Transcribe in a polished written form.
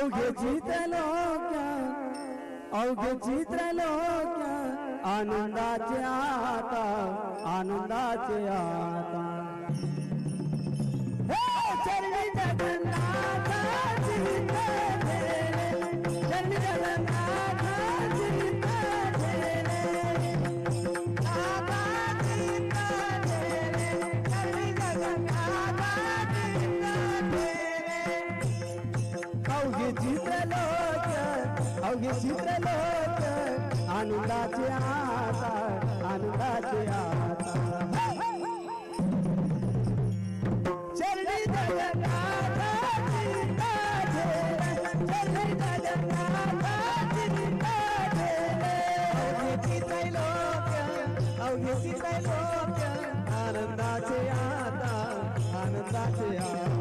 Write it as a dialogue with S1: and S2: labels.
S1: अवघे चित्रलोक्या अवघे चित्रलोक्या आनंदाचे आता आनंदाचे आता चरणी जगन्नाथ चित्त ठेले चरणी जगन्नाथ चित्त ठेले नाथा चित्त ठेले चरणी जगन्नाथ चित्त ठेले अवघे चित्रलोक आनंदाचे आता आनंदाचे आता चरणी जगन्नाथ चित्त ठेले चरणी जगन्नाथ चित्त ठेले अवघे चित्रलोक आनंदाचे आता आनंदाचे आता